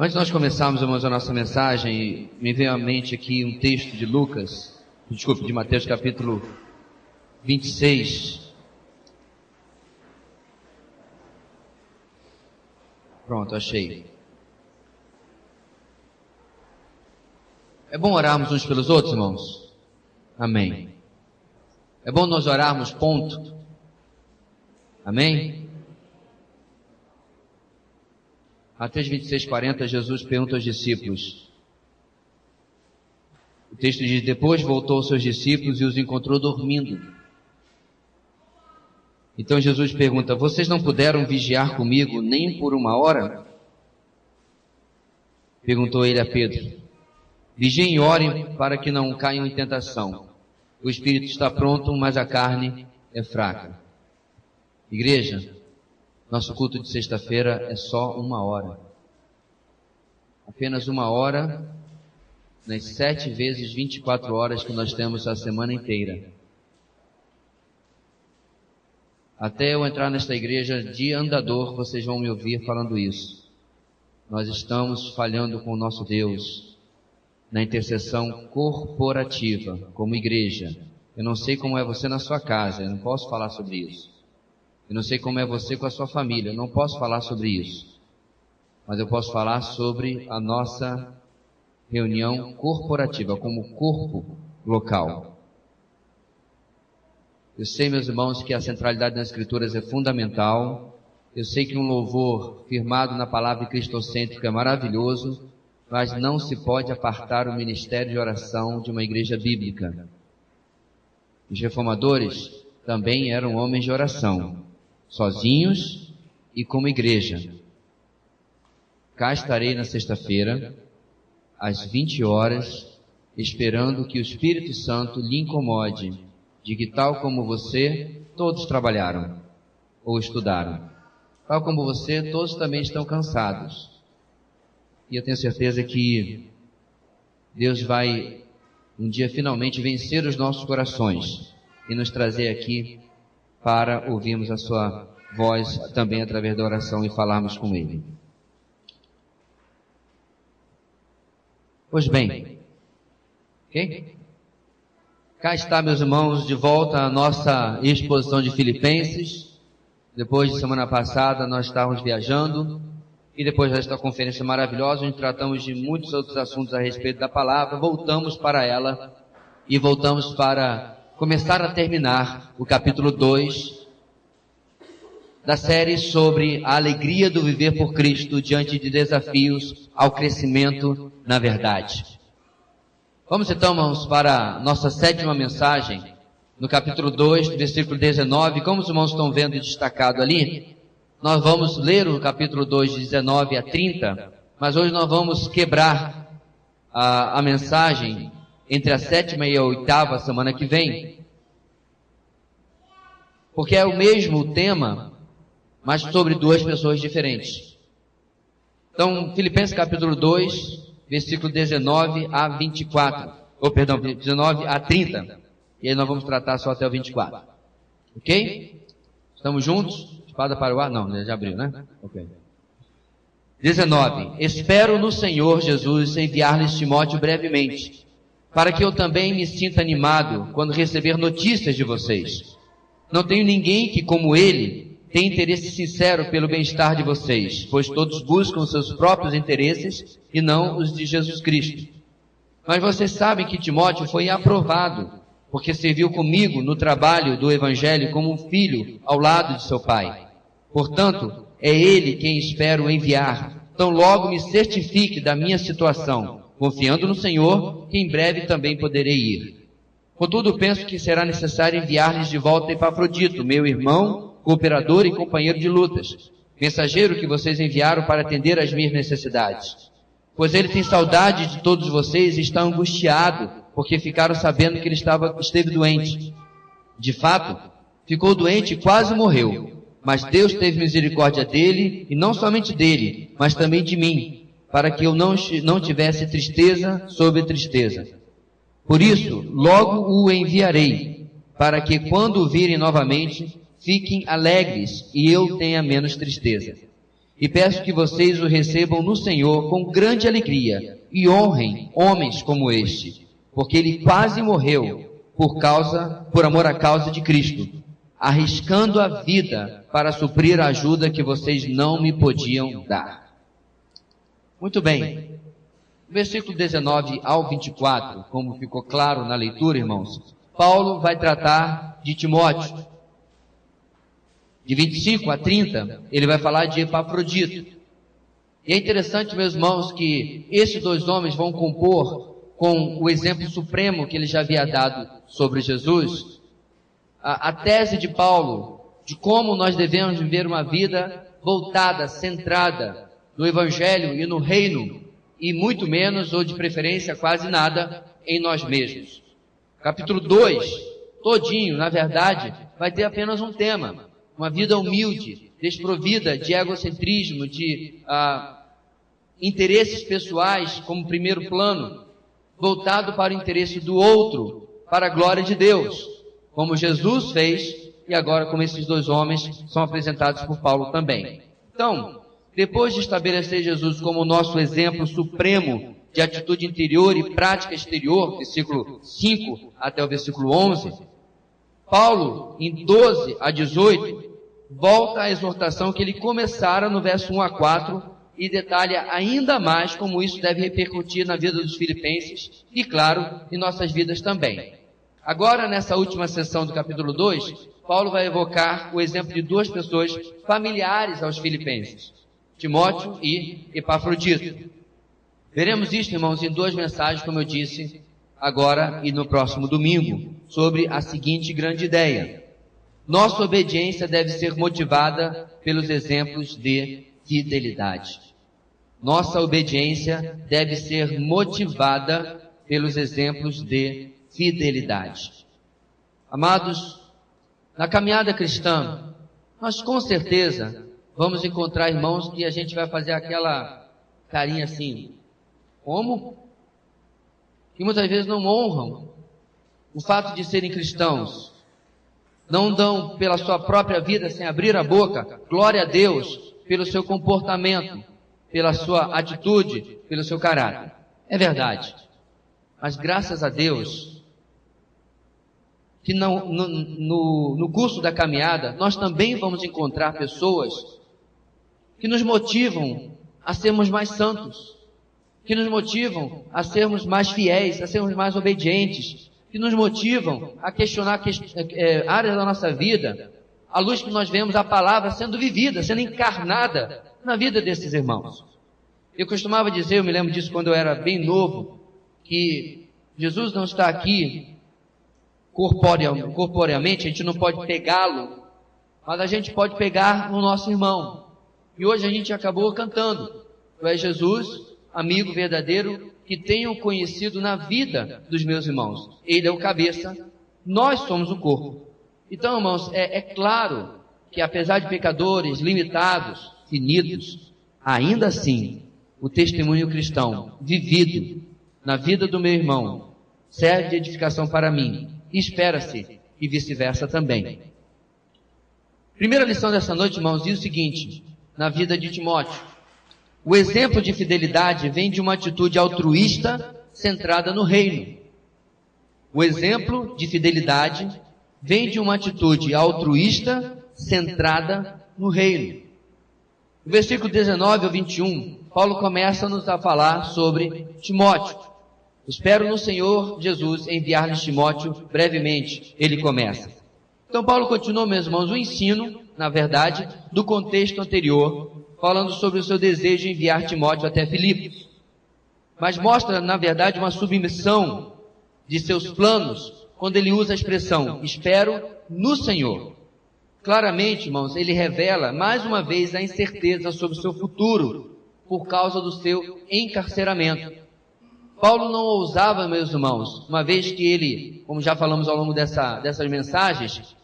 Antes de nós começarmos, irmãos, a nossa mensagem, me veio à mente aqui um texto de de Mateus capítulo 26. Pronto, achei. É bom orarmos uns pelos outros, irmãos? Amém. É bom nós orarmos, ponto. Amém? Mateus 26:40, Jesus pergunta aos discípulos. O texto diz: depois voltou aos seus discípulos e os encontrou dormindo. Então Jesus pergunta: vocês não puderam vigiar comigo nem por uma hora? Perguntou ele a Pedro. Vigiem e orem para que não caiam em tentação. O espírito está pronto, mas a carne é fraca. Igreja, nosso culto de sexta-feira é só 1 hora. Apenas 1 hora nas 7 vezes 24 horas que nós temos a semana inteira. Até eu entrar nesta igreja de andador, vocês vão me ouvir falando isso. Nós estamos falhando com o nosso Deus na intercessão corporativa, como igreja. Eu não sei como é você na sua casa, eu não posso falar sobre isso. Eu não sei como é você com a sua família, eu não posso falar sobre isso. Mas eu posso falar sobre a nossa reunião corporativa, como corpo local. Eu sei, meus irmãos, que a centralidade das Escrituras é fundamental. Eu sei que um louvor firmado na palavra cristocêntrica é maravilhoso, mas não se pode apartar o ministério de oração de uma igreja bíblica. Os reformadores também eram homens de oração, sozinhos e como igreja. Cá estarei na sexta-feira, às 20 horas, esperando que o Espírito Santo lhe incomode, de que tal como você, todos trabalharam ou estudaram. Tal como você, todos também estão cansados. E eu tenho certeza que Deus vai um dia finalmente vencer os nossos corações e nos trazer aqui para ouvirmos a sua voz também através da oração e falarmos com Ele. Pois bem, ok? Cá está, meus irmãos, de volta à nossa exposição de Filipenses. Depois de semana passada nós estávamos viajando e depois desta conferência maravilhosa, onde tratamos de muitos outros assuntos a respeito da palavra, voltamos para ela e voltamos para começar a terminar o capítulo 2 da série sobre a alegria do viver por Cristo diante de desafios ao crescimento na verdade. Vamos então, irmãos, para a nossa 7ª mensagem, no capítulo 2, versículo 19. Como os irmãos estão vendo destacado ali, nós vamos ler o capítulo 2, de 19 a 30, mas hoje nós vamos quebrar a mensagem entre a 7ª e a 8ª semana que vem, porque é o mesmo tema, mas sobre 2 pessoas diferentes. Então, Filipenses capítulo 2, versículo 19 a 24, 19 a 30, e aí nós vamos tratar só até o 24, ok? Estamos juntos? Espada para o ar? Não, já abriu, né? Ok. 19. Espero no Senhor Jesus enviar-lhes Timóteo brevemente, para que eu também me sinta animado quando receber notícias de vocês. Não tenho ninguém que, como ele, tenha interesse sincero pelo bem-estar de vocês, pois todos buscam seus próprios interesses e não os de Jesus Cristo. Mas vocês sabem que Timóteo foi aprovado, porque serviu comigo no trabalho do Evangelho como um filho ao lado de seu pai. Portanto, é ele quem espero enviar, tão logo me certifique da minha situação, confiando no Senhor, que em breve também poderei ir. Contudo, penso que será necessário enviar-lhes de volta Epafrodito, meu irmão, cooperador e companheiro de lutas, mensageiro que vocês enviaram para atender às minhas necessidades. Pois ele tem saudade de todos vocês e está angustiado, porque ficaram sabendo que ele esteve doente. De fato, ficou doente e quase morreu. Mas Deus teve misericórdia dele, e não somente dele, mas também de mim, para que eu não tivesse tristeza sobre tristeza. Por isso, logo o enviarei, para que quando o virem novamente, fiquem alegres e eu tenha menos tristeza. E peço que vocês o recebam no Senhor com grande alegria e honrem homens como este, porque ele quase morreu por amor à causa de Cristo, arriscando a vida para suprir a ajuda que vocês não me podiam dar. Muito bem. Versículo 19 ao 24, como ficou claro na leitura, irmãos, Paulo vai tratar de Timóteo. De 25 a 30, ele vai falar de Epafrodito. E é interessante, meus irmãos, que esses dois homens vão compor com o exemplo supremo que ele já havia dado sobre Jesus, a tese de Paulo de como nós devemos viver uma vida voltada, centrada no Evangelho e no reino, e muito menos, ou de preferência quase nada, em nós mesmos. Capítulo 2, todinho, na verdade, vai ter apenas um tema: uma vida humilde, desprovida de egocentrismo, de interesses pessoais como primeiro plano, voltado para o interesse do outro, para a glória de Deus, como Jesus fez, e agora como esses dois homens são apresentados por Paulo também. Então, depois de estabelecer Jesus como o nosso exemplo supremo de atitude interior e prática exterior, versículo 5 até o versículo 11, Paulo, em 12 a 18, volta à exortação que ele começara no verso 1 a 4 e detalha ainda mais como isso deve repercutir na vida dos filipenses e, claro, em nossas vidas também. Agora, nessa última sessão do capítulo 2, Paulo vai evocar o exemplo de duas pessoas familiares aos filipenses, Timóteo e Epafrodito. Veremos isto, irmãos, em duas mensagens, como eu disse, agora e no próximo domingo, sobre a seguinte grande ideia: nossa obediência deve ser motivada pelos exemplos de fidelidade. Nossa obediência deve ser motivada pelos exemplos de fidelidade. Amados, na caminhada cristã, nós com certeza vamos encontrar irmãos que a gente vai fazer aquela carinha assim, como? Que muitas vezes não honram o fato de serem cristãos, não dão pela sua própria vida, sem abrir a boca, glória a Deus pelo seu comportamento, pela sua atitude, pelo seu caráter. É verdade. Mas graças a Deus, que no curso da caminhada, nós também vamos encontrar pessoas que nos motivam a sermos mais santos, que nos motivam a sermos mais fiéis, a sermos mais obedientes, que nos motivam a questionar áreas da nossa vida, à luz que nós vemos a palavra sendo vivida, sendo encarnada na vida desses irmãos. Eu costumava dizer, eu me lembro disso quando eu era bem novo, que Jesus não está aqui corporeamente, a gente não pode pegá-lo, mas a gente pode pegar no nosso irmão. E hoje a gente acabou cantando: Tu és Jesus, amigo verdadeiro, que tenho conhecido na vida dos meus irmãos. Ele é o cabeça, nós somos o corpo. Então, irmãos, é claro que apesar de pecadores, limitados, finitos, ainda assim, o testemunho cristão vivido na vida do meu irmão serve de edificação para mim, e espera-se e vice-versa também. Primeira lição dessa noite, irmãos, diz o seguinte, na vida de Timóteo: o exemplo de fidelidade vem de uma atitude altruísta centrada no reino. O exemplo de fidelidade vem de uma atitude altruísta centrada no reino. No versículo 19 ao 21, Paulo começa-nos a falar sobre Timóteo. Espero no Senhor Jesus enviar-lhes Timóteo brevemente. Ele começa. Então Paulo continua, meus irmãos, o ensino, na verdade, do contexto anterior, falando sobre o seu desejo de enviar Timóteo até Filipos. Mas mostra, na verdade, uma submissão de seus planos, quando ele usa a expressão, espero no Senhor. Claramente, irmãos, ele revela, mais uma vez, a incerteza sobre o seu futuro, por causa do seu encarceramento. Paulo não ousava, meus irmãos, uma vez que ele, como já falamos ao longo dessas mensagens,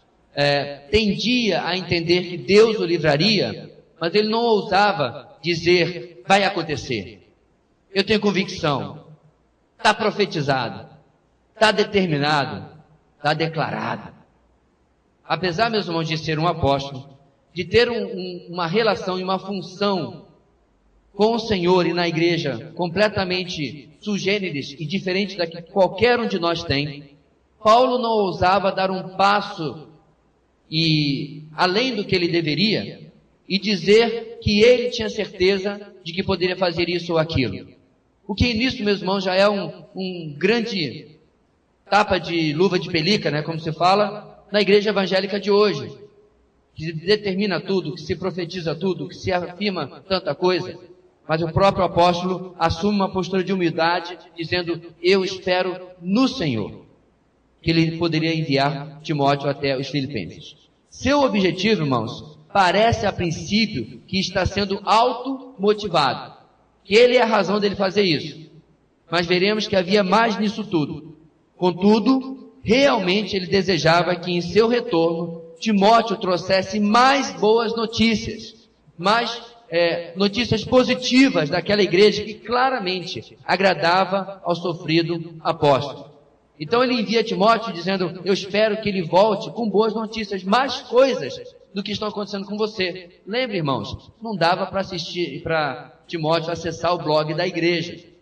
tendia a entender que Deus o livraria, mas ele não ousava dizer, vai acontecer. Eu tenho convicção, está profetizado, está determinado, está declarado. Apesar, meus irmãos, de ser um apóstolo, de ter uma relação e uma função com o Senhor e na igreja completamente sui generis e diferente da que qualquer um de nós tem, Paulo não ousava dar um passo além do que ele deveria e dizer que ele tinha certeza de que poderia fazer isso ou aquilo. O que nisso, meus irmãos, já é um grande tapa de luva de pelica, né, como se fala, na igreja evangélica de hoje, que determina tudo, que se profetiza tudo, que se afirma tanta coisa. Mas o próprio apóstolo assume uma postura de humildade, dizendo, eu espero no Senhor, que ele poderia enviar Timóteo até os Filipenses. Seu objetivo, irmãos, parece a princípio que está sendo automotivado, que ele é a razão dele fazer isso. Mas veremos que havia mais nisso tudo. Contudo, realmente ele desejava que em seu retorno, Timóteo trouxesse mais boas notícias, notícias positivas daquela igreja que claramente agradava ao sofrido apóstolo. Então ele envia Timóteo dizendo, eu espero que ele volte com boas notícias, mais coisas do que estão acontecendo com você. Lembre, irmãos, não dava para Timóteo acessar o blog da igreja.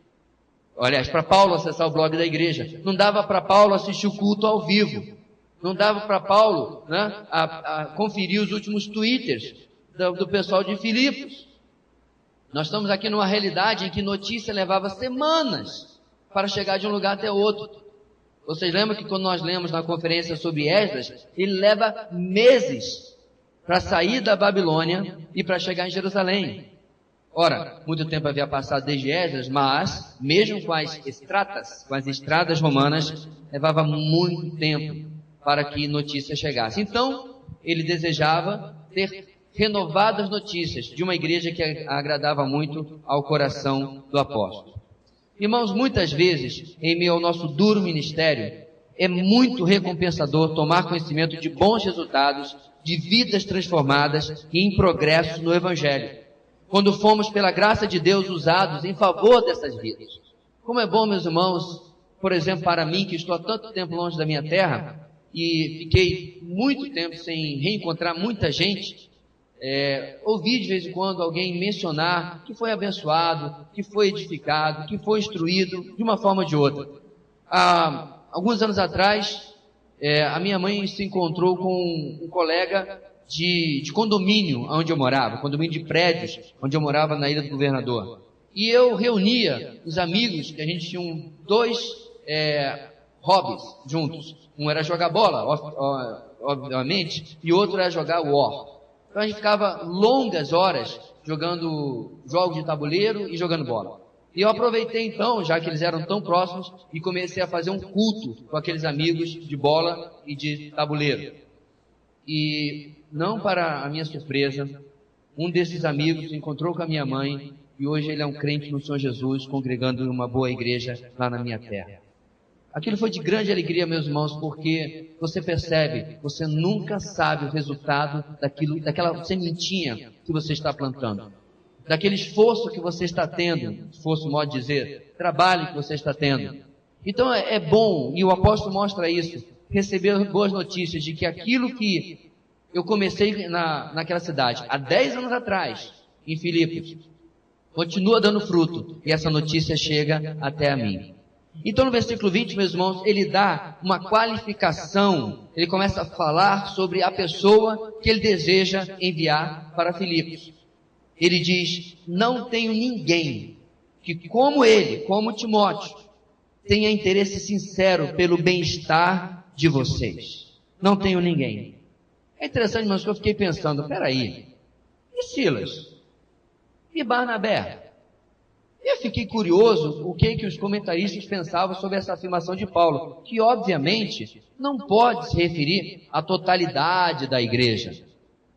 Aliás, para Paulo acessar o blog da igreja. Não dava para Paulo assistir o culto ao vivo. Não dava para Paulo, né, a conferir os últimos twitters do pessoal de Filipos. Nós estamos aqui numa realidade em que notícia levava semanas para chegar de um lugar até outro. Vocês lembram que quando nós lemos na conferência sobre Esdras, ele leva meses para sair da Babilônia e para chegar em Jerusalém. Ora, muito tempo havia passado desde Esdras, mas, mesmo com as estradas romanas, levava muito tempo para que notícia chegasse. Então, ele desejava ter renovadas notícias de uma igreja que agradava muito ao coração do apóstolo. Irmãos, muitas vezes, em meio ao nosso duro ministério, é muito recompensador tomar conhecimento de bons resultados, de vidas transformadas e em progresso no Evangelho, quando fomos, pela graça de Deus, usados em favor dessas vidas. Como é bom, meus irmãos, por exemplo, para mim, que estou há tanto tempo longe da minha terra, e fiquei muito tempo sem reencontrar muita gente, ouvi de vez em quando alguém mencionar que foi abençoado, que foi edificado, que foi instruído de uma forma ou de outra. Há alguns anos atrás, a minha mãe se encontrou com um colega de condomínio onde eu morava, condomínio de prédios onde eu morava na Ilha do Governador. E eu reunia os amigos, que a gente tinha dois hobbies juntos. Um era jogar bola, obviamente, e outro era jogar War. Então a gente ficava longas horas jogando jogos de tabuleiro e jogando bola. E eu aproveitei então, já que eles eram tão próximos, e comecei a fazer um culto com aqueles amigos de bola e de tabuleiro. E, não para a minha surpresa, um desses amigos se encontrou com a minha mãe, e hoje ele é um crente no Senhor Jesus, congregando em uma boa igreja lá na minha terra. Aquilo foi de grande alegria, meus irmãos, porque você percebe, você nunca sabe o resultado daquela sementinha que você está plantando, daquele esforço que você está tendo, esforço, modo de dizer, trabalho que você está tendo. Então é bom, e o apóstolo mostra isso, receber boas notícias de que aquilo que eu comecei naquela cidade, há 10 anos atrás, em Filipos, continua dando fruto, e essa notícia chega até a mim. Então no versículo 20, meus irmãos, ele dá uma qualificação, ele começa a falar sobre a pessoa que ele deseja enviar para Filipos. Ele diz, não tenho ninguém que como ele, como Timóteo, tenha interesse sincero pelo bem-estar de vocês. Não tenho ninguém. É interessante, irmãos, que eu fiquei pensando, peraí, e Silas? E Barnabé? Eu fiquei curioso o que os comentaristas pensavam sobre essa afirmação de Paulo, que obviamente não pode se referir à totalidade da igreja.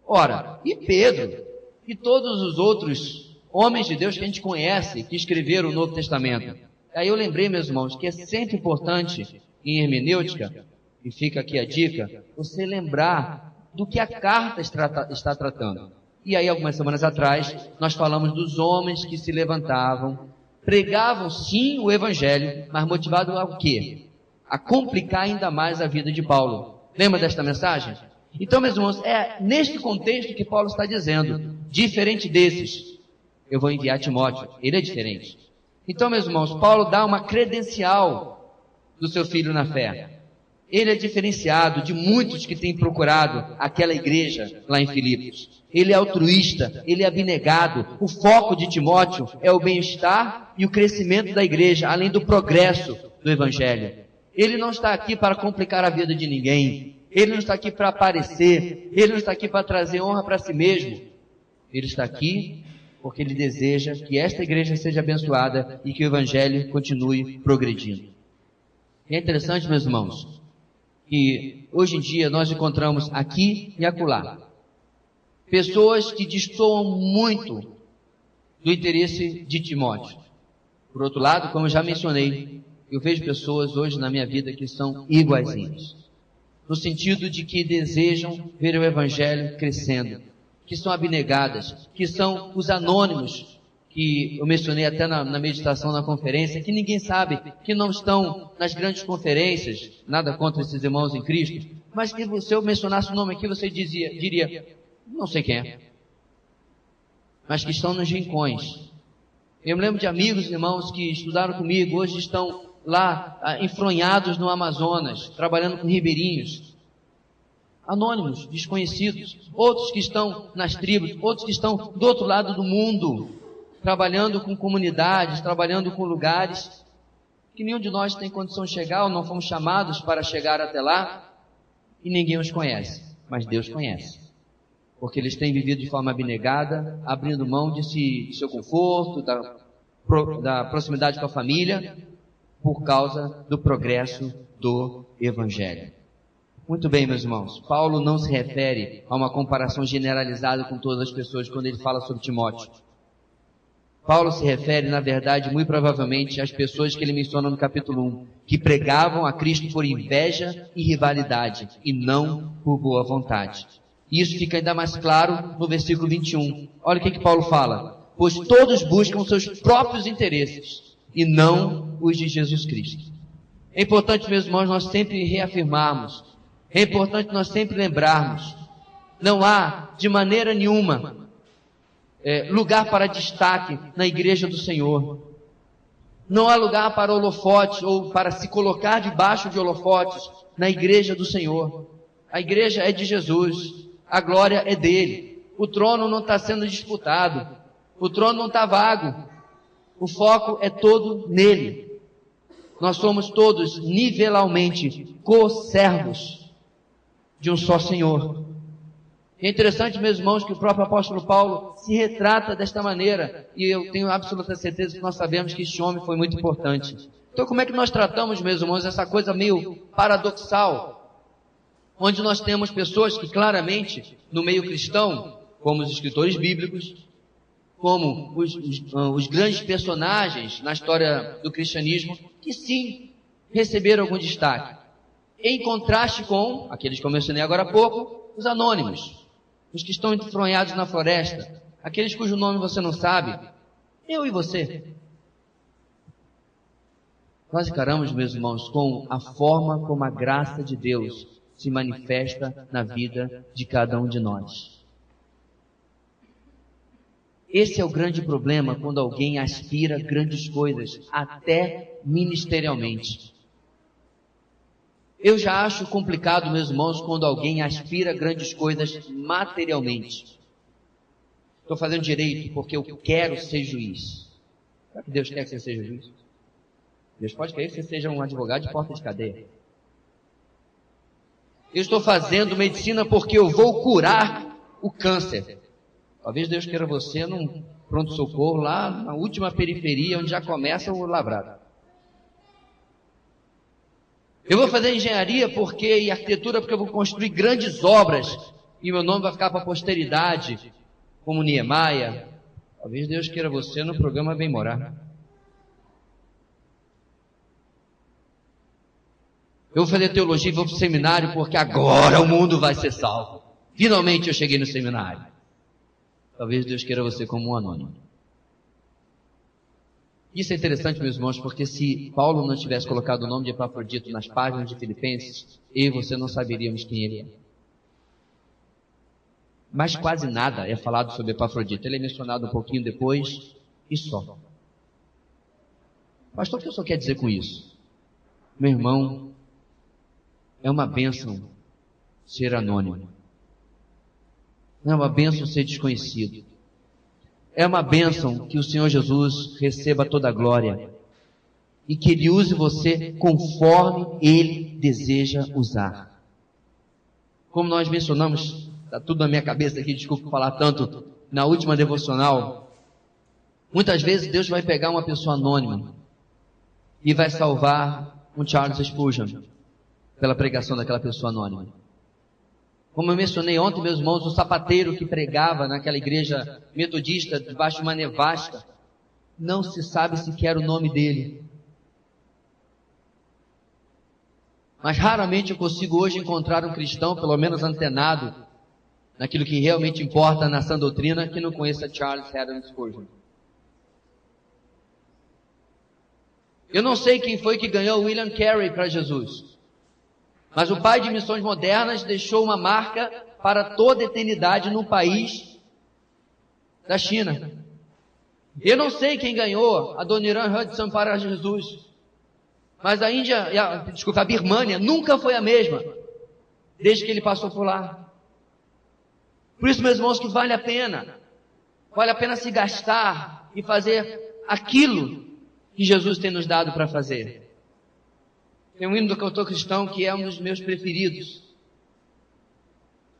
Ora, e Pedro? E todos os outros homens de Deus que a gente conhece, que escreveram o Novo Testamento. Aí eu lembrei, meus irmãos, que é sempre importante em hermenêutica, e fica aqui a dica, você lembrar do que a carta está tratando. E aí, algumas semanas atrás, nós falamos dos homens que se levantavam, pregavam sim o Evangelho, mas motivado ao quê? A complicar ainda mais a vida de Paulo. Lembra desta mensagem? Então, meus irmãos, é neste contexto que Paulo está dizendo, diferente desses, eu vou enviar Timóteo. Ele é diferente. Então, meus irmãos, Paulo dá uma credencial do seu filho na fé. Ele é diferenciado de muitos que têm procurado aquela igreja lá em Filipos. Ele é altruísta, ele é abnegado. O foco de Timóteo é o bem-estar e o crescimento da igreja, além do progresso do evangelho. Ele não está aqui para complicar a vida de ninguém. Ele não está aqui para aparecer. Ele não está aqui para trazer honra para si mesmo. Ele está aqui porque ele deseja que esta igreja seja abençoada e que o evangelho continue progredindo. E é interessante, meus irmãos, que hoje em dia nós encontramos aqui e acolá pessoas que destoam muito do interesse de Timóteo. Por outro lado, como eu já mencionei, eu vejo pessoas hoje na minha vida que são iguaizinhas, no sentido de que desejam ver o evangelho crescendo, que são abnegadas, que são os anônimos, que eu mencionei até na meditação na conferência, que ninguém sabe, que não estão nas grandes conferências, nada contra esses irmãos em Cristo, mas que se eu mencionasse o nome aqui, você diria, não sei quem é, mas que estão nos rincões. Eu me lembro de amigos e irmãos que estudaram comigo, hoje estão lá enfronhados no Amazonas, trabalhando com ribeirinhos, anônimos, desconhecidos, outros que estão nas tribos, outros que estão do outro lado do mundo, trabalhando com comunidades, trabalhando com lugares que nenhum de nós tem condição de chegar, ou não fomos chamados para chegar até lá, e ninguém os conhece, mas Deus conhece, porque eles têm vivido de forma abnegada, abrindo mão de seu conforto, da proximidade com a família, por causa do progresso do Evangelho. Muito bem, meus irmãos, Paulo não se refere a uma comparação generalizada com todas as pessoas quando ele fala sobre Timóteo. Paulo se refere, na verdade, muito provavelmente às pessoas que ele menciona no capítulo 1, que pregavam a Cristo por inveja e rivalidade, e não por boa vontade. E isso fica ainda mais claro no versículo 21. Olha o que Paulo fala. Pois todos buscam seus próprios interesses, e não os de Jesus Cristo. É importante, meus irmãos, nós sempre reafirmarmos, é importante nós sempre lembrarmos, não há, de maneira nenhuma, lugar para destaque na igreja do Senhor. Não há lugar para holofotes ou para se colocar debaixo de holofotes na igreja do Senhor. A igreja é de Jesus, a glória é dele. O trono não está sendo disputado, o trono não está vago, o foco é todo nele. Nós somos todos nivelalmente co-servos de um só Senhor. É interessante, meus irmãos, que o próprio apóstolo Paulo se retrata desta maneira, e eu tenho absoluta certeza que nós sabemos que este homem foi muito importante. Então, como é que nós tratamos, meus irmãos, essa coisa meio paradoxal, onde nós temos pessoas que claramente, no meio cristão, como os escritores bíblicos, como os grandes personagens na história do cristianismo, que sim, receberam algum destaque, em contraste com, aqueles que eu mencionei agora há pouco, os anônimos, os que estão enfronhados na floresta, aqueles cujo nome você não sabe, eu e você. Nós encaramos, meus irmãos, com a forma como a graça de Deus se manifesta na vida de cada um de nós. Esse é o grande problema quando alguém aspira grandes coisas, até ministerialmente. Eu já acho complicado, meus irmãos, quando alguém aspira grandes coisas materialmente. Estou fazendo direito porque eu quero ser juiz. Será que Deus quer que você seja juiz? Deus pode querer que você seja um advogado de porta de cadeia. Eu estou fazendo medicina porque eu vou curar o câncer. Talvez Deus queira você num pronto-socorro lá na última periferia, onde já começa o lavrado. Eu vou fazer engenharia e arquitetura porque eu vou construir grandes obras e meu nome vai ficar para a posteridade, como Niemeia. Talvez Deus queira você no programa Bem Morar. Eu vou fazer teologia e vou para o seminário porque agora o mundo vai ser salvo. Finalmente eu cheguei no seminário. Talvez Deus queira você como um anônimo. Isso é interessante, meus irmãos, porque se Paulo não tivesse colocado o nome de Epafrodito nas páginas de Filipenses, eu e você não saberíamos quem ele é. mas quase nada é falado sobre Epafrodito. Ele é mencionado um pouquinho depois e só. Pastor, o que o senhor quer dizer com isso? Meu irmão, é uma bênção ser anônimo. É uma bênção ser desconhecido. É uma bênção que o Senhor Jesus receba toda a glória e que Ele use você conforme Ele deseja usar. Como nós mencionamos, está tudo na minha cabeça aqui, desculpa falar tanto, na última devocional, muitas vezes Deus vai pegar uma pessoa anônima e vai salvar um Charles Spurgeon pela pregação daquela pessoa anônima. Como eu mencionei ontem, meus irmãos, o sapateiro que pregava naquela igreja metodista debaixo de uma nevasca, não se sabe sequer o nome dele. Mas raramente eu consigo hoje encontrar um cristão, pelo menos antenado, naquilo que realmente importa na sã doutrina, que não conheça Charles Haddon Spurgeon. Eu não sei quem foi que ganhou William Carey para Jesus. Mas o pai de missões modernas deixou uma marca para toda a eternidade no país da China. Eu não sei quem ganhou a Adoniram Hudson para Jesus. Mas a a Birmânia nunca foi a mesma, desde que ele passou por lá. Por isso, meus irmãos, que vale a pena se gastar e fazer aquilo que Jesus tem nos dado para fazer. Tem um hino do cantor cristão que é um dos meus preferidos.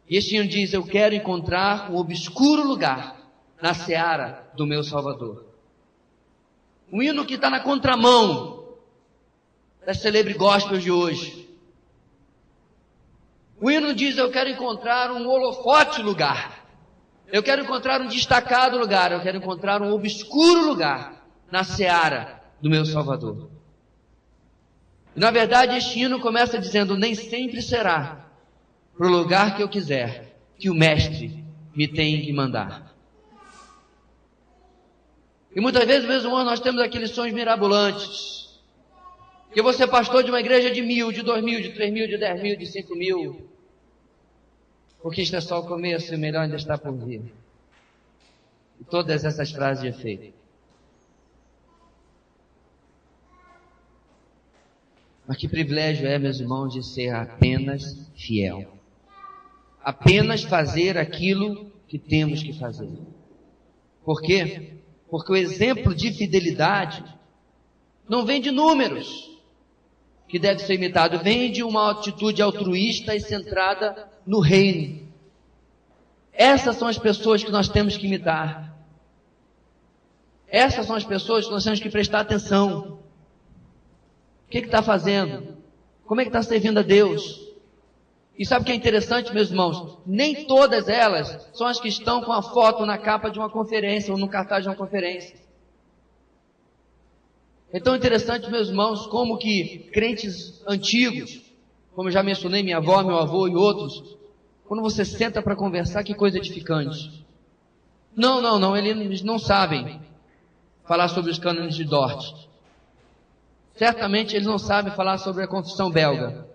E este hino diz: eu quero encontrar um obscuro lugar na seara do meu Salvador. Um hino que está na contramão das celebre gospels de hoje. O hino diz: eu quero encontrar um holofote lugar. Eu quero encontrar um destacado lugar. Eu quero encontrar um obscuro lugar na seara do meu Salvador. E na verdade este hino começa dizendo: nem sempre será para o lugar que eu quiser que o mestre me tem que mandar. E muitas vezes, meus irmãos, nós temos aqueles sonhos mirabolantes. Que eu vou ser pastor de uma igreja de 1.000, de 2.000, de 3.000, de 10.000, de 5.000. Porque isto é só o começo e o melhor ainda está por vir. E todas essas frases de efeito. Mas que privilégio é, meus irmãos, de ser apenas fiel. Apenas fazer aquilo que temos que fazer. Por quê? Porque o exemplo de fidelidade não vem de números, que deve ser imitado, vem de uma atitude altruísta e centrada no reino. Essas são as pessoas que nós temos que imitar. Essas são as pessoas que nós temos que prestar atenção. O que está fazendo? Como é que está servindo a Deus? E sabe o que é interessante, meus irmãos? Nem todas elas são as que estão com a foto na capa de uma conferência ou no cartaz de uma conferência. É tão interessante, meus irmãos, como que crentes antigos, como eu já mencionei, minha avó, meu avô e outros, quando você senta para conversar, que coisa edificante. Não, eles não sabem falar sobre os cânones de Dort. Certamente eles não sabem falar sobre a confissão belga.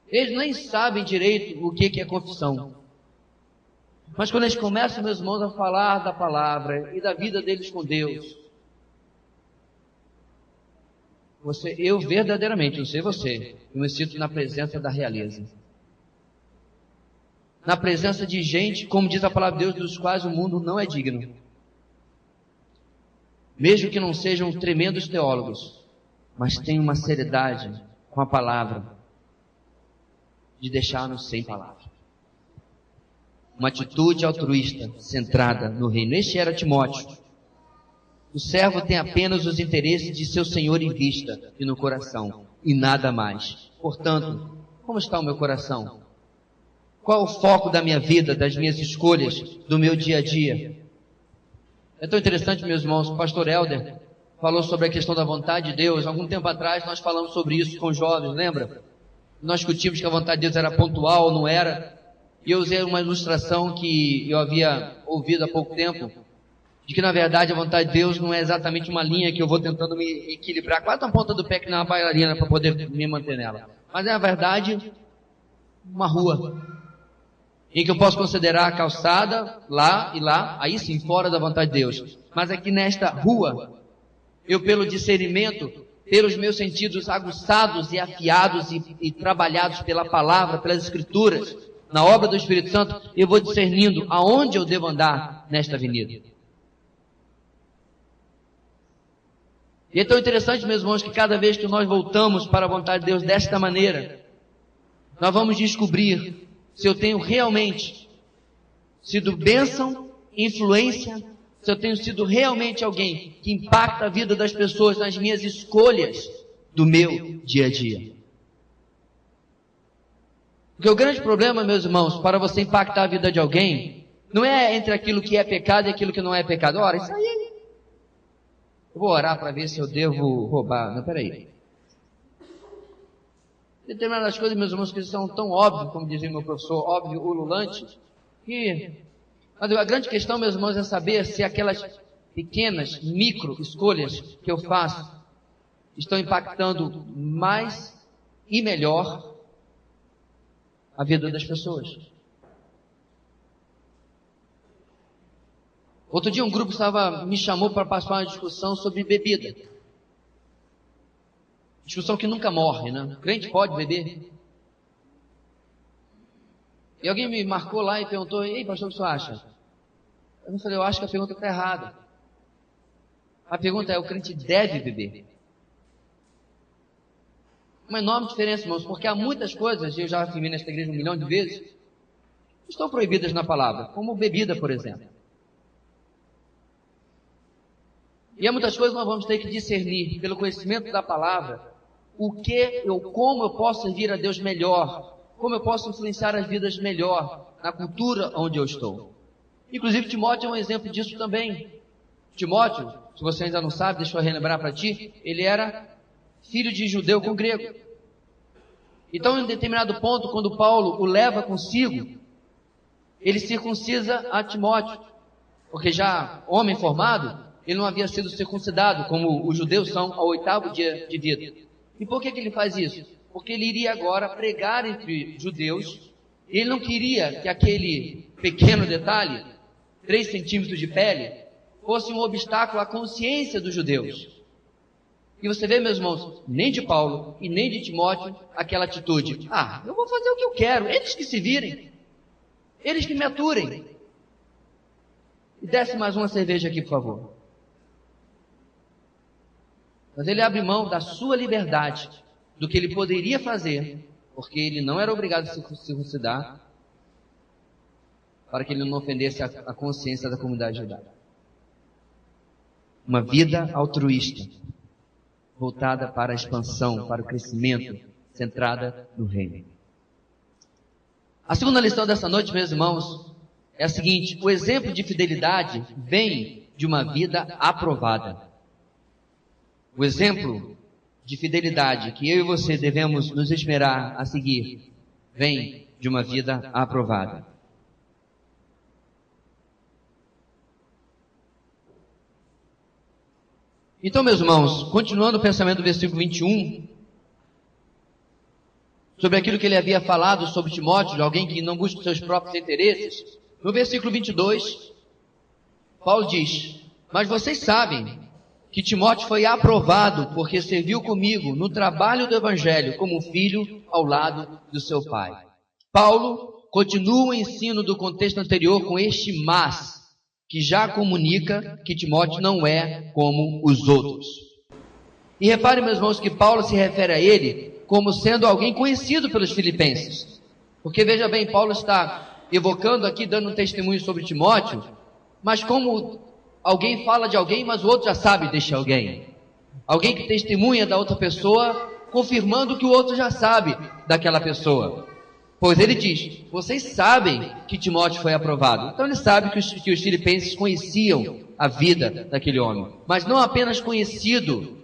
Eles nem sabem direito o que é confissão. Mas quando eles começam, meus irmãos, a falar da palavra e da vida deles com Deus, eu verdadeiramente, não sei você, eu me sinto na presença da realeza. Na presença de gente, como diz a palavra de Deus, dos quais o mundo não é digno. Mesmo que não sejam tremendos teólogos, mas tenham uma seriedade com a palavra, de deixar-nos sem palavra. Uma atitude altruísta, centrada no reino. Este era Timóteo. O servo tem apenas os interesses de seu senhor em vista e no coração, e nada mais. Portanto, como está o meu coração? Qual o foco da minha vida, das minhas escolhas, do meu dia a dia? É tão interessante, meus irmãos, o pastor Helder falou sobre a questão da vontade de Deus. Algum tempo atrás nós falamos sobre isso com jovens, lembra? Nós discutimos que a vontade de Deus era pontual ou não era. E eu usei uma ilustração que eu havia ouvido há pouco tempo, de que na verdade a vontade de Deus não é exatamente uma linha que eu vou tentando me equilibrar, quase na ponta do pé que nem uma bailarina para poder me manter nela. Mas é na verdade uma rua. em que eu posso considerar a calçada lá e lá, aí sim, fora da vontade de Deus. Mas aqui nesta rua, eu pelo discernimento, pelos meus sentidos aguçados e afiados e trabalhados pela palavra, pelas escrituras, na obra do Espírito Santo, eu vou discernindo aonde eu devo andar nesta avenida. E é tão interessante, meus irmãos, que cada vez que nós voltamos para a vontade de Deus desta maneira, nós vamos descobrir se eu tenho realmente sido bênção, influência, se eu tenho sido realmente alguém que impacta a vida das pessoas nas minhas escolhas do meu dia a dia. Porque o grande problema, meus irmãos, para você impactar a vida de alguém, não é entre aquilo que é pecado e aquilo que não é pecado. Ora, isso aí, eu vou orar para ver se eu devo roubar. Não, peraí. Determinadas coisas, meus irmãos, que são tão óbvias, como dizia meu professor, óbvio, ululante, que... Mas a grande questão, meus irmãos, é saber se aquelas pequenas, micro escolhas que eu faço estão impactando mais e melhor a vida das pessoas. Outro dia um grupo me chamou para participar de uma discussão sobre bebida. Discussão que nunca morre, né? O crente pode beber? E alguém me marcou lá e perguntou: ei, pastor, o que você acha? Eu falei: eu acho que a pergunta está errada. A pergunta é: o crente deve beber? Uma enorme diferença, irmãos, porque há muitas coisas, e eu já afirmei nesta igreja 1 milhão de vezes, que estão proibidas na palavra, como bebida, por exemplo. E há muitas coisas que nós vamos ter que discernir, pelo conhecimento da palavra, como eu posso servir a Deus melhor, como eu posso influenciar as vidas melhor na cultura onde eu estou. Inclusive, Timóteo é um exemplo disso também. Timóteo, se você ainda não sabe, deixa eu relembrar para ti, ele era filho de judeu com grego. Então, em determinado ponto, quando Paulo o leva consigo, ele circuncisa a Timóteo, porque já homem formado, ele não havia sido circuncidado, como os judeus são ao 8º dia de vida. E por que ele faz isso? Porque ele iria agora pregar entre judeus, e ele não queria que aquele pequeno detalhe, 3 centímetros de pele, fosse um obstáculo à consciência dos judeus. E você vê, meus irmãos, nem de Paulo e nem de Timóteo, aquela atitude: ah, eu vou fazer o que eu quero, eles que se virem, eles que me aturem. E desce mais uma cerveja aqui, por favor. Mas ele abre mão da sua liberdade, do que ele poderia fazer, porque ele não era obrigado a se circuncidar, para que ele não ofendesse a consciência da comunidade judaica. Uma vida altruísta, voltada para a expansão, para o crescimento, centrada no reino. A segunda lição dessa noite, meus irmãos, é a seguinte: o exemplo de fidelidade vem de uma vida aprovada. O exemplo de fidelidade que eu e você devemos nos esmerar a seguir vem de uma vida aprovada. Então, meus irmãos, continuando o pensamento do versículo 21, sobre aquilo que ele havia falado sobre Timóteo, de alguém que não busca os seus próprios interesses, no versículo 22, Paulo diz: mas vocês sabem que Timóteo foi aprovado porque serviu comigo no trabalho do evangelho como filho ao lado do seu pai. Paulo continua o ensino do contexto anterior com este mas, que já comunica que Timóteo não é como os outros. E reparem, meus irmãos, que Paulo se refere a ele como sendo alguém conhecido pelos filipenses. Porque veja bem, Paulo está evocando aqui, dando um testemunho sobre Timóteo, mas como alguém fala de alguém, mas o outro já sabe deste alguém. Alguém que testemunha da outra pessoa, confirmando que o outro já sabe daquela pessoa. Pois ele diz: vocês sabem que Timóteo foi aprovado. Então ele sabe que os filipenses conheciam a vida daquele homem. Mas não apenas conhecido,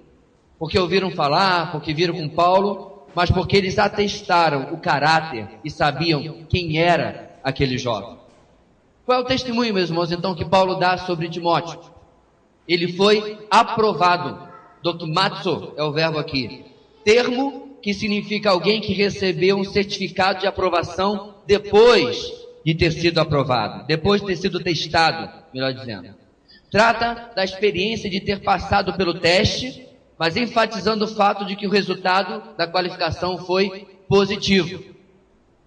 porque ouviram falar, porque viram com Paulo, mas porque eles atestaram o caráter e sabiam quem era aquele jovem. Qual é o testemunho, meus irmãos, então, que Paulo dá sobre Timóteo? Ele foi aprovado. Dokimazo é o verbo aqui. Termo que significa alguém que recebeu um certificado de aprovação depois de ter sido aprovado, depois de ter sido testado, melhor dizendo. Trata da experiência de ter passado pelo teste, mas enfatizando o fato de que o resultado da qualificação foi positivo.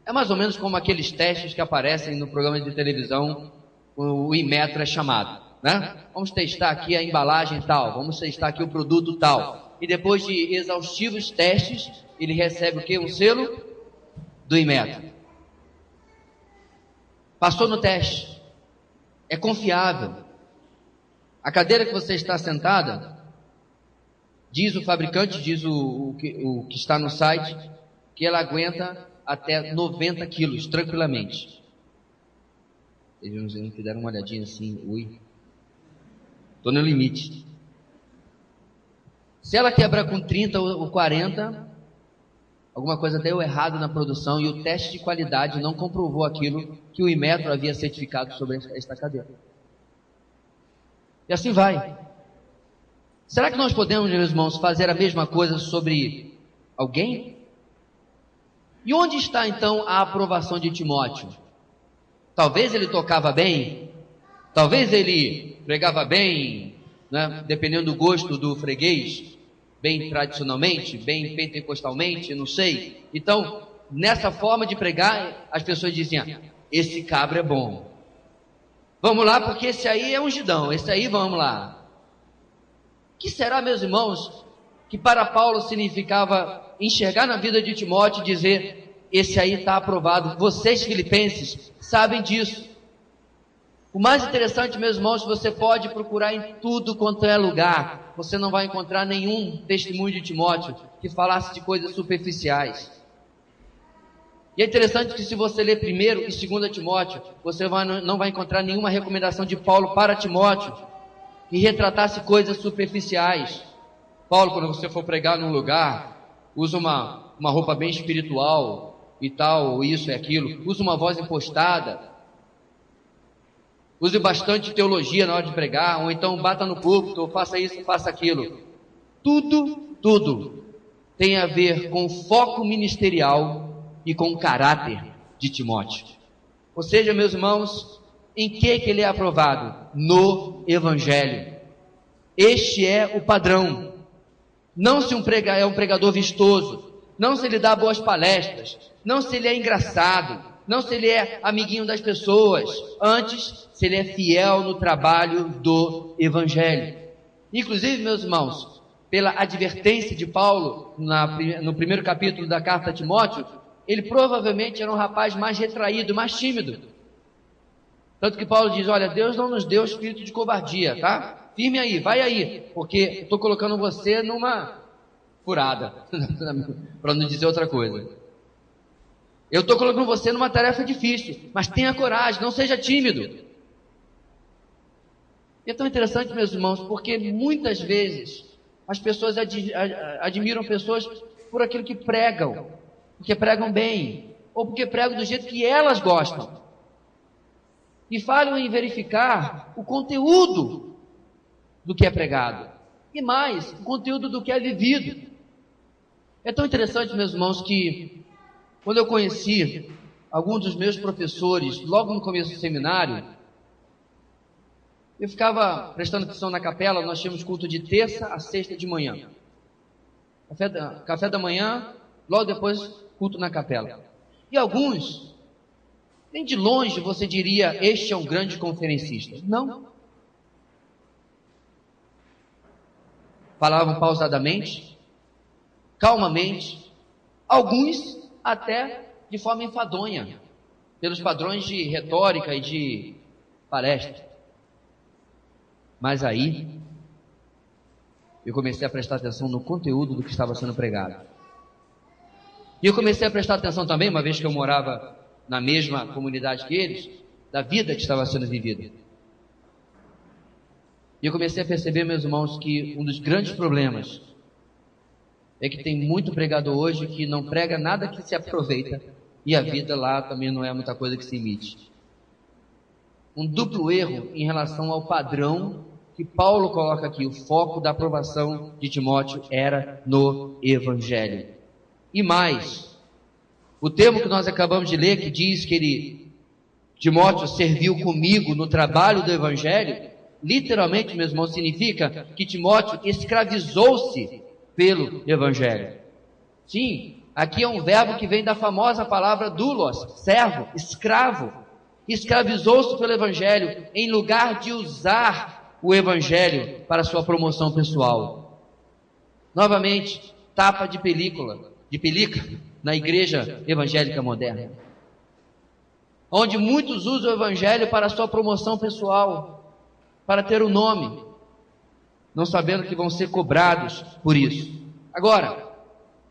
É mais ou menos como aqueles testes que aparecem no programa de televisão, o Inmetro é chamado, né? Vamos testar aqui a embalagem tal, vamos testar aqui o produto tal. E depois de exaustivos testes, ele recebe o quê? Um selo do Inmetro. Passou no teste. É confiável. A cadeira que você está sentada, diz o fabricante, diz o que está no site, que ela aguenta até 90 quilos, tranquilamente. Eles me deram uma olhadinha assim, ui. Estou no limite. Se ela quebra com 30 ou 40, alguma coisa deu errado na produção e o teste de qualidade não comprovou aquilo que o Inmetro havia certificado sobre esta cadeira. E assim vai. Será que nós podemos, meus irmãos, fazer a mesma coisa sobre alguém? E onde está então a aprovação de Timóteo? Talvez ele tocava bem, talvez ele pregava bem, né? Dependendo do gosto do freguês, bem tradicionalmente, bem pentecostalmente, não sei. Então, nessa forma de pregar, as pessoas diziam: esse cabra é bom. Vamos lá, porque esse aí é ungidão, esse aí vamos lá. O que será, meus irmãos, que para Paulo significava enxergar na vida de Timóteo e dizer: esse aí está aprovado. Vocês, filipenses, sabem disso. O mais interessante, meus irmãos, você pode procurar em tudo quanto é lugar, você não vai encontrar nenhum testemunho de Timóteo que falasse de coisas superficiais. E é interessante que se você ler 1º e 2 Timóteo, você não vai encontrar nenhuma recomendação de Paulo para Timóteo que retratasse coisas superficiais. Paulo, quando você for pregar num lugar, usa uma roupa bem espiritual e tal, isso e aquilo, usa uma voz impostada, use bastante teologia na hora de pregar, ou então bata no púlpito, ou faça isso, faça aquilo. Tudo tem a ver com foco ministerial e com o caráter de Timóteo. Ou seja, meus irmãos, em que ele é aprovado? No Evangelho. Este é o padrão. Não se é um pregador vistoso, não se ele dá boas palestras, não se ele é engraçado, não se ele é amiguinho das pessoas, antes, se ele é fiel no trabalho do Evangelho. Inclusive, meus irmãos, pela advertência de Paulo, no 1º capítulo da carta a Timóteo, ele provavelmente era um rapaz mais retraído, mais tímido. Tanto que Paulo diz: olha, Deus não nos deu espírito de covardia, tá? Firme aí, vai aí, porque estou colocando você numa furada, para não dizer outra coisa. Eu estou colocando você numa tarefa difícil, mas tenha coragem, não seja tímido. E é tão interessante, meus irmãos, porque muitas vezes as pessoas admiram pessoas por aquilo que pregam, porque pregam bem, ou porque pregam do jeito que elas gostam. E falham em verificar o conteúdo do que é pregado. E mais, o conteúdo do que é vivido. É tão interessante, meus irmãos, que quando eu conheci alguns dos meus professores, logo no começo do seminário, eu ficava prestando atenção na capela. Nós tínhamos culto de terça a sexta de manhã. Café da manhã, logo depois, culto na capela. E alguns, nem de longe você diria: este é um grande conferencista. Não. Falavam pausadamente, calmamente, alguns até de forma enfadonha, pelos padrões de retórica e de palestra. Mas aí, eu comecei a prestar atenção no conteúdo do que estava sendo pregado. E eu comecei a prestar atenção também, uma vez que eu morava na mesma comunidade que eles, da vida que estava sendo vivida. E eu comecei a perceber, meus irmãos, que um dos grandes problemas é que tem muito pregador hoje que não prega nada que se aproveita, e a vida lá também não é muita coisa que se imite. Um duplo erro em relação ao padrão que Paulo coloca aqui. O foco da aprovação de Timóteo era no Evangelho. E mais, o termo que nós acabamos de ler, que diz que Timóteo serviu comigo no trabalho do Evangelho, literalmente, meus irmãos, significa que Timóteo escravizou-se pelo Evangelho. Sim, aqui é um verbo que vem da famosa palavra doulos, servo, escravo. Escravizou-se pelo Evangelho em lugar de usar o Evangelho para sua promoção pessoal. Novamente, tapa de pelica na igreja evangélica moderna, onde muitos usam o Evangelho para sua promoção pessoal, para ter o nome, não sabendo que vão ser cobrados por isso. Agora,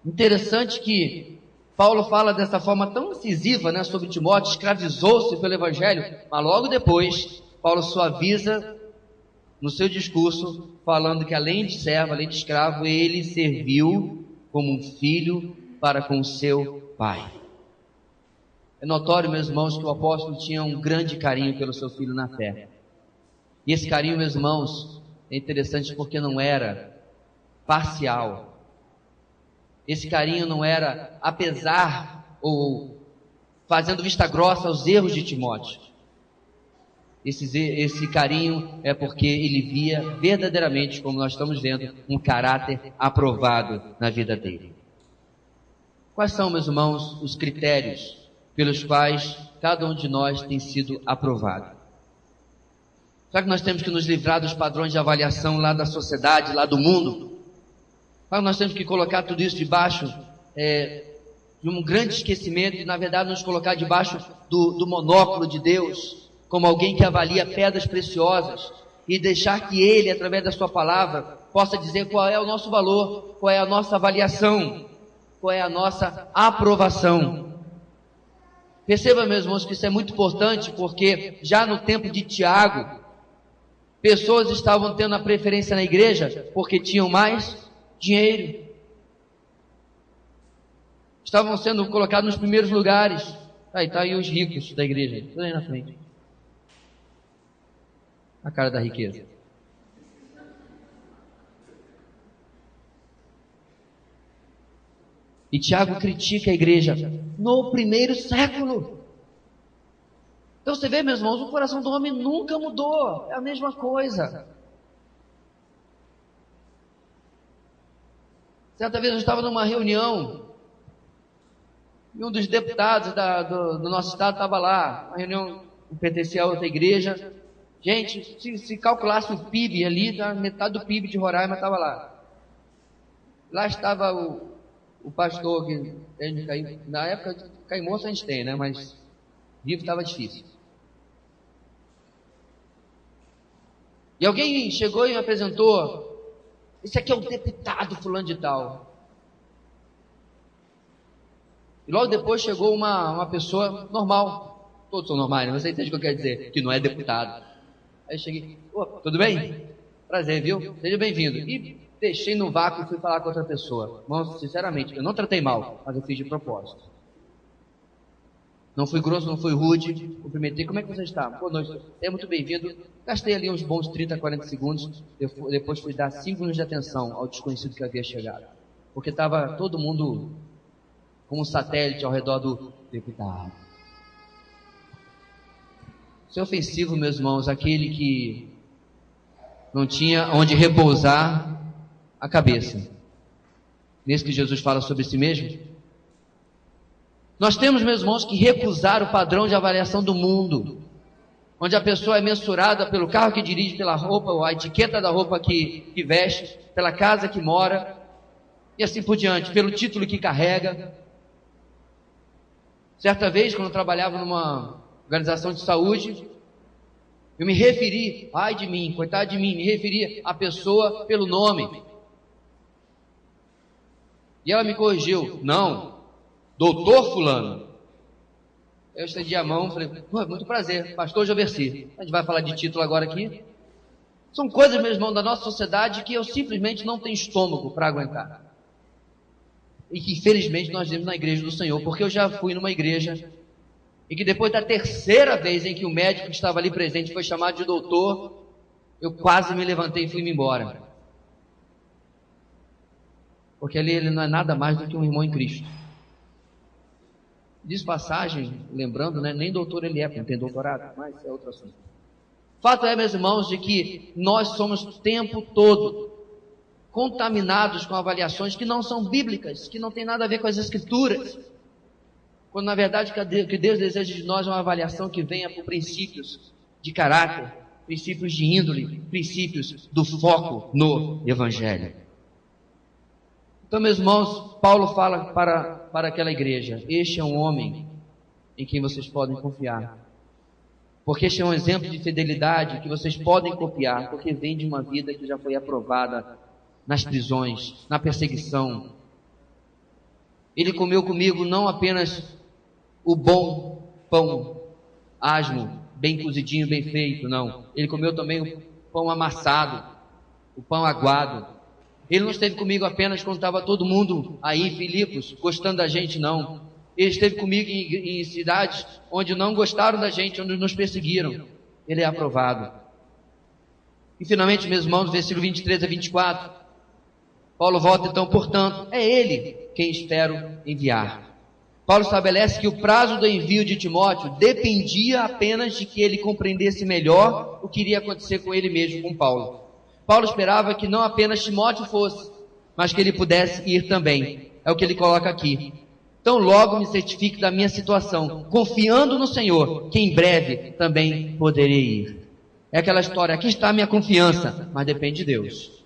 interessante que Paulo fala dessa forma tão incisiva, né, sobre Timóteo, escravizou-se pelo Evangelho, mas logo depois, Paulo suaviza no seu discurso, falando que além de servo, além de escravo, ele serviu como um filho para com seu pai. É notório, meus irmãos, que o apóstolo tinha um grande carinho pelo seu filho na fé. E esse carinho, meus irmãos, é interessante porque não era parcial. Esse carinho não era apesar ou fazendo vista grossa aos erros de Timóteo. Esse carinho é porque ele via verdadeiramente, como nós estamos vendo, um caráter aprovado na vida dele. Quais são, meus irmãos, os critérios pelos quais cada um de nós tem sido aprovado? Será que nós temos que nos livrar dos padrões de avaliação lá da sociedade, lá do mundo? Será que nós temos que colocar tudo isso debaixo de um grande esquecimento e, na verdade, nos colocar debaixo do monóculo de Deus, como alguém que avalia pedras preciosas, e deixar que Ele, através da sua palavra, possa dizer qual é o nosso valor, qual é a nossa avaliação, qual é a nossa aprovação? Perceba, meus irmãos, que isso é muito importante, porque já no tempo de Tiago, pessoas estavam tendo a preferência na igreja porque tinham mais dinheiro. Estavam sendo colocados nos primeiros lugares. Aí tá aí os ricos da igreja, tudo aí na frente. A cara da riqueza. E Tiago critica a igreja no primeiro século. Então você vê, meus irmãos, o coração do homem nunca mudou. É a mesma coisa. Certa vez eu estava numa reunião e um dos deputados do nosso estado estava lá. Uma reunião que pertencia a outra igreja. Gente, se calculasse o PIB ali, metade do PIB de Roraima estava lá. Lá estava o pastor, que na época de cair moço a gente tem, né? Mas vivo estava difícil. E alguém chegou e me apresentou: esse aqui é o deputado fulano de tal. E logo depois chegou uma pessoa normal. Todos são normais, né? Você entende o que eu quero dizer? Que não é deputado. Aí eu cheguei: tudo bem? Prazer, viu? Seja bem-vindo. E deixei no vácuo e fui falar com outra pessoa. Irmãos, sinceramente, eu não tratei mal, mas eu fiz de propósito. Não fui grosso, não fui rude, cumprimentei. Como é que você está? Boa noite. É muito bem-vindo. Gastei ali uns bons 30, 40 segundos. Depois fui dar 5 minutos de atenção ao desconhecido que havia chegado. Porque estava todo mundo como um satélite ao redor do deputado. Isso é ofensivo, meus irmãos, aquele que não tinha onde repousar a cabeça. Nisso que Jesus fala sobre si mesmo. Nós temos, meus irmãos, que recusar o padrão de avaliação do mundo, onde a pessoa é mensurada pelo carro que dirige, pela roupa, ou a etiqueta da roupa que veste, pela casa que mora, e assim por diante, pelo título que carrega. Certa vez, quando eu trabalhava numa organização de saúde, eu me referi, ai de mim, coitado de mim, me referi à pessoa pelo nome. E ela me corrigiu: não, doutor fulano. Eu estendi a mão e falei: muito prazer, pastor Joverci. A gente vai falar de título agora aqui. São coisas, meu irmão, da nossa sociedade que eu simplesmente não tenho estômago para aguentar. E que infelizmente nós vemos na igreja do Senhor, porque eu já fui numa igreja e que depois da terceira vez em que o médico que estava ali presente foi chamado de doutor, eu quase me levantei e fui-me embora. Porque ali ele não é nada mais do que um irmão em Cristo. Diz passagem, lembrando, né, nem doutor ele é, porque não tem doutorado, mas é outro assunto. Fato é, meus irmãos, de que nós somos o tempo todo contaminados com avaliações que não são bíblicas, que não tem nada a ver com as Escrituras. Quando na verdade o que Deus deseja de nós é uma avaliação que venha por princípios de caráter, princípios de índole, princípios do foco no Evangelho. Então, meus irmãos, Paulo fala para aquela igreja: este é um homem em quem vocês podem confiar. Porque este é um exemplo de fidelidade que vocês podem copiar, porque vem de uma vida que já foi aprovada nas prisões, na perseguição. Ele comeu comigo não apenas o bom pão asmo, bem cozidinho, bem feito, não. Ele comeu também o pão amassado, o pão aguado. Ele não esteve comigo apenas quando estava todo mundo aí em Filipos, gostando da gente, não. Ele esteve comigo em cidades onde não gostaram da gente, onde nos perseguiram. Ele é aprovado. E finalmente, meus irmãos, versículo 23 a 24, Paulo volta então: portanto, é ele quem espero enviar. Paulo estabelece que o prazo do envio de Timóteo dependia apenas de que ele compreendesse melhor o que iria acontecer com ele mesmo, com Paulo. Paulo esperava que não apenas Timóteo fosse, mas que ele pudesse ir também. É o que ele coloca aqui. Então logo me certifique da minha situação, confiando no Senhor, que em breve também poderei ir. É aquela história: aqui está a minha confiança, mas depende de Deus.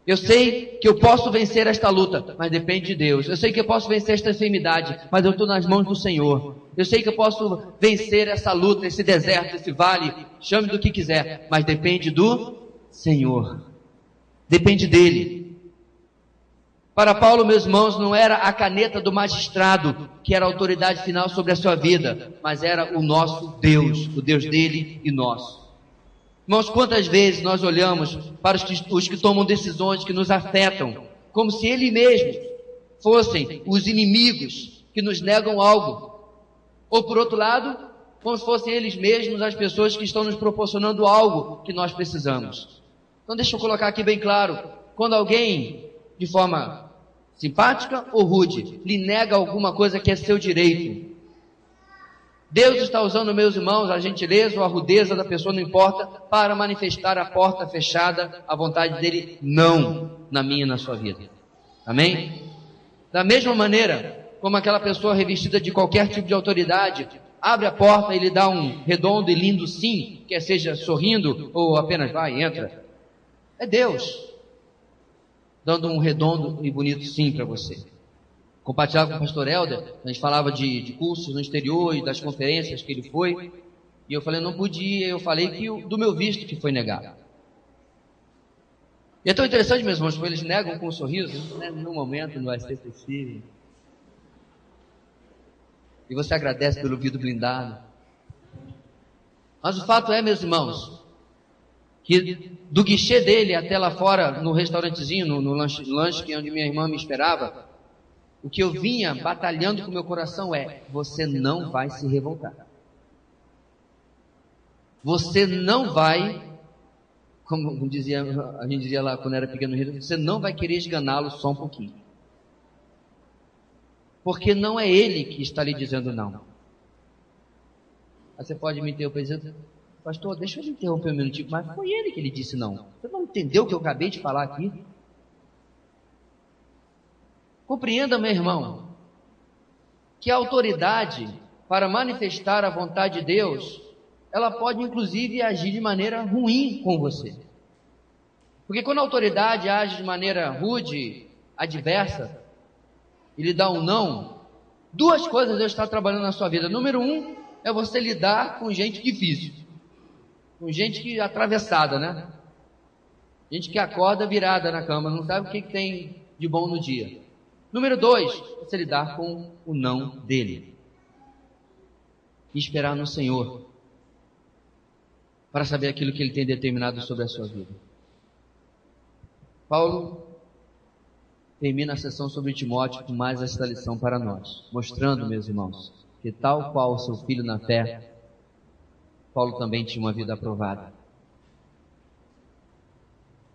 Eu sei que eu posso vencer esta luta, mas depende de Deus. Eu sei que eu posso vencer esta enfermidade, mas eu estou nas mãos do Senhor. Eu sei que eu posso vencer essa luta, esse deserto, esse vale, chame do que quiser, mas depende do Senhor. Depende dEle. Para Paulo, meus irmãos, não era a caneta do magistrado que era a autoridade final sobre a sua vida, mas era o nosso Deus, o Deus dele e nosso. Irmãos, quantas vezes nós olhamos para os que tomam decisões que nos afetam, como se eles mesmos fossem os inimigos que nos negam algo, ou por outro lado, como se fossem eles mesmos as pessoas que estão nos proporcionando algo que nós precisamos. Então deixa eu colocar aqui bem claro: quando alguém, de forma simpática ou rude, lhe nega alguma coisa que é seu direito, Deus está usando, meus irmãos, a gentileza ou a rudeza da pessoa, não importa, para manifestar a porta fechada, a vontade dele não na minha e na sua vida. Amém? Da mesma maneira como aquela pessoa revestida de qualquer tipo de autoridade abre a porta e lhe dá um redondo e lindo sim, quer seja sorrindo ou apenas vai, entra, é Deus dando um redondo e bonito sim para você. Compartilhava com o pastor Helder, a gente falava de cursos no exterior e das conferências que ele foi, e eu falei: não podia, eu falei que do meu visto que foi negado. E é tão interessante, meus irmãos, eles negam com um sorriso, né? No momento não vai ser possível. E você agradece pelo vidro blindado. Mas o fato é, meus irmãos, que do guichê dele até lá fora, no restaurantezinho, no lanche que onde minha irmã me esperava, o que eu vinha batalhando com o meu coração é: você não vai se revoltar. Você não vai, como a gente dizia lá quando era pequeno no Rio, você não vai querer esganá-lo só um pouquinho. Porque não é ele que está lhe dizendo não. Aí você pode me interromper dizendo: pastor, deixa eu lhe interromper um minutinho, mas foi ele que lhe disse não. Você não entendeu o que eu acabei de falar aqui? Compreenda, meu irmão, que a autoridade para manifestar a vontade de Deus, ela pode inclusive agir de maneira ruim com você. Porque quando a autoridade age de maneira rude, adversa, e lhe dá um não, duas coisas Deus está trabalhando na sua vida. Número um, é você lidar com gente difícil, com gente que atravessada, né? Gente que acorda virada na cama, não sabe o que tem de bom no dia. Número 2, você lidar com o não dele. E esperar no Senhor para saber aquilo que ele tem determinado sobre a sua vida. Paulo termina a sessão sobre Timóteo com mais esta lição para nós, mostrando, meus irmãos, que tal qual o seu filho na fé, Paulo também tinha uma vida aprovada.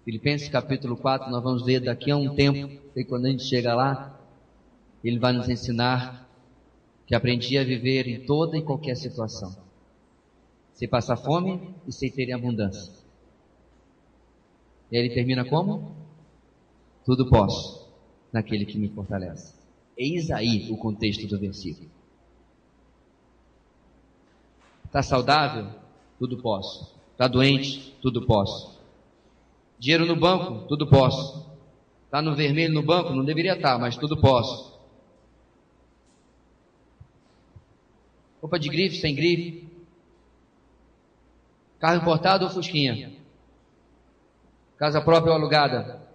Filipenses capítulo 4, nós vamos ver daqui a um tempo, e quando a gente chega lá, ele vai nos ensinar que aprendi a viver em toda e qualquer situação, sem passar fome e sem ter em abundância. E aí ele termina como? Tudo posso naquele que me fortalece. Eis aí o contexto do versículo. Está saudável? Tudo posso. Está doente? Tudo posso. Dinheiro no banco? Tudo posso. Está no vermelho no banco? Não deveria estar, mas tudo posso. Roupa de grife, sem grife? Carro importado ou fusquinha? Casa própria ou alugada?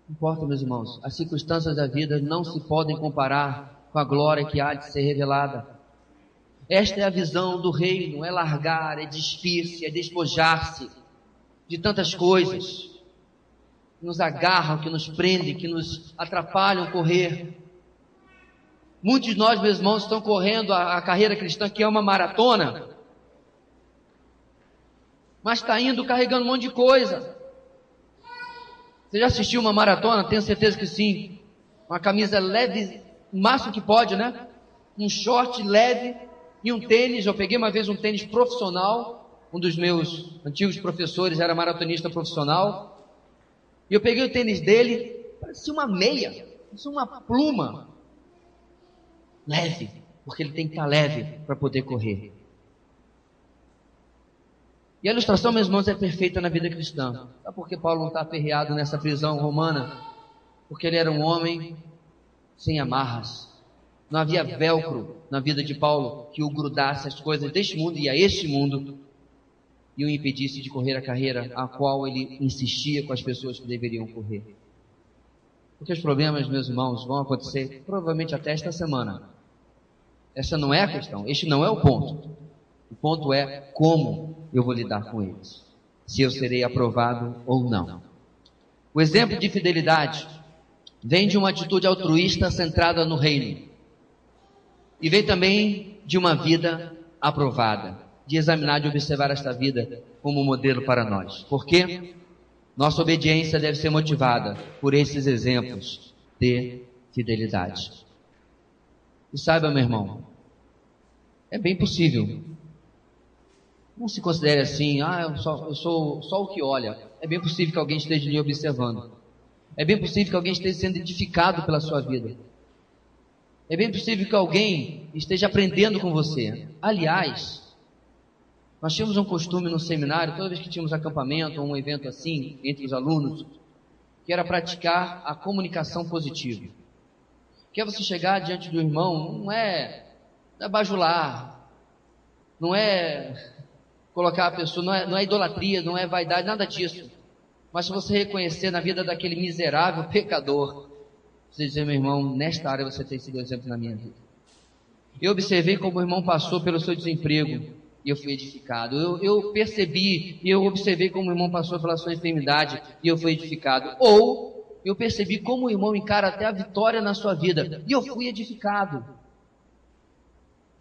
Não importa, meus irmãos. As circunstâncias da vida não se podem comparar com a glória que há de ser revelada. Esta é a visão do reino, é largar, é despir-se, é despojar-se de tantas coisas que nos agarram, que nos prendem, que nos atrapalham correr. Muitos de nós, meus irmãos, estão correndo a carreira cristã, que é uma maratona, mas está indo carregando um monte de coisa. Você já assistiu uma maratona? Tenho certeza que sim. Uma camisa leve, o máximo que pode, né? Um short leve e um tênis. Eu peguei uma vez um tênis profissional. Um dos meus antigos professores era maratonista profissional. E eu peguei o tênis dele, parecia uma meia, parecia uma pluma. Leve, porque ele tem que estar leve para poder correr. E a ilustração, meus irmãos, é perfeita na vida cristã. Sabe por que Paulo não está aperreado nessa prisão romana? Porque ele era um homem sem amarras. Não havia velcro na vida de Paulo que o grudasse as coisas deste mundo e a este mundo e o impedisse de correr a carreira a qual ele insistia com as pessoas que deveriam correr. Porque os problemas, meus irmãos, vão acontecer provavelmente até esta semana. Essa não é a questão, este não é o ponto. O ponto é como eu vou lidar com eles, se eu serei aprovado ou não. O exemplo de fidelidade vem de uma atitude altruísta centrada no reino, e vem também de uma vida aprovada, de examinar, de observar esta vida como modelo para nós. Por quê? Nossa obediência deve ser motivada por esses exemplos de fidelidade. E saiba, meu irmão, é bem possível. Não se considere assim, eu sou só o que olha. É bem possível que alguém esteja lhe observando. É bem possível que alguém esteja sendo edificado pela sua vida. É bem possível que alguém esteja aprendendo com você. Aliás, nós tínhamos um costume no seminário, toda vez que tínhamos acampamento ou um evento assim, entre os alunos, que era praticar a comunicação positiva. Que é você chegar diante do irmão, não é bajular, não é colocar a pessoa, não é idolatria, não é vaidade, nada disso. Mas se você reconhecer na vida daquele miserável pecador, você dizer, meu irmão, nesta área você tem sido exemplo na minha vida. Eu observei como o irmão passou pelo seu desemprego e eu fui edificado. Eu percebi e eu observei como o irmão passou pela sua enfermidade e eu fui edificado. Ou eu percebi como o irmão encara até a vitória na sua vida e eu fui edificado.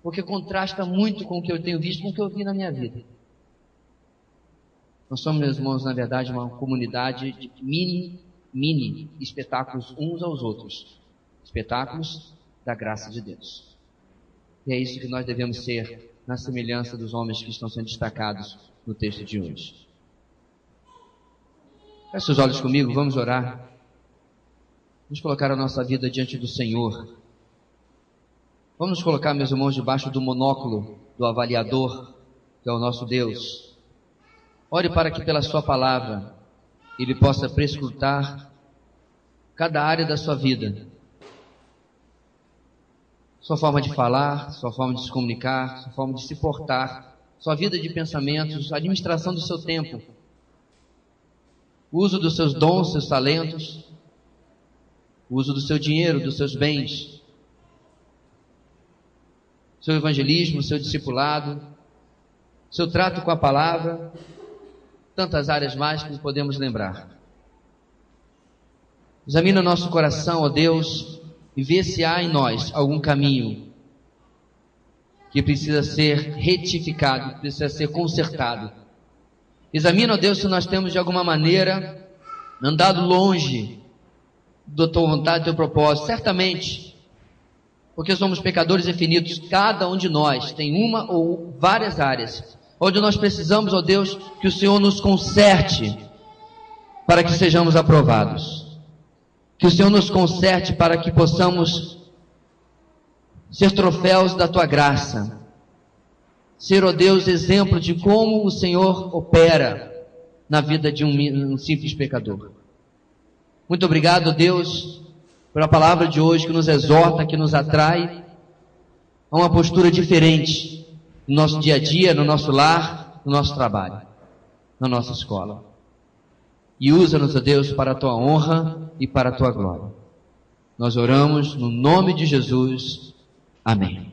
Porque contrasta muito com o que eu tenho visto, com o que eu vi na minha vida. Nós somos, meus irmãos, na verdade, uma comunidade de mini espetáculos uns aos outros. Espetáculos da graça de Deus. E é isso que nós devemos ser, na semelhança dos homens que estão sendo destacados no texto de hoje. Feche os olhos comigo, vamos orar. Vamos colocar a nossa vida diante do Senhor. Vamos nos colocar, meus irmãos, debaixo do monóculo do avaliador, que é o nosso Deus. Ore para que pela sua palavra Ele possa prescrutar cada área da sua vida. Sua forma de falar, sua forma de se comunicar, sua forma de se portar, sua vida de pensamentos, a administração do seu tempo, o uso dos seus dons, seus talentos, o uso do seu dinheiro, dos seus bens, seu evangelismo, seu discipulado, seu trato com a palavra, tantas áreas mais que podemos lembrar. Examina nosso coração, ó Deus, e vê se há em nós algum caminho que precisa ser retificado, precisa ser consertado. Examina, ó Deus, se nós temos de alguma maneira andado longe da tua vontade, do teu propósito. Certamente porque somos pecadores infinitos. Cada um de nós tem uma ou várias áreas onde nós precisamos, ó Deus, que o Senhor nos conserte para que sejamos aprovados. Que o Senhor nos conserte para que possamos ser troféus da Tua graça. Ser, ó Deus, exemplo de como o Senhor opera na vida de um simples pecador. Muito obrigado, Deus, pela palavra de hoje que nos exorta, que nos atrai a uma postura diferente no nosso dia a dia, no nosso lar, no nosso trabalho, na nossa escola. E usa-nos, ó Deus, para a Tua honra e para a Tua glória. Nós oramos no nome de Jesus. Amém.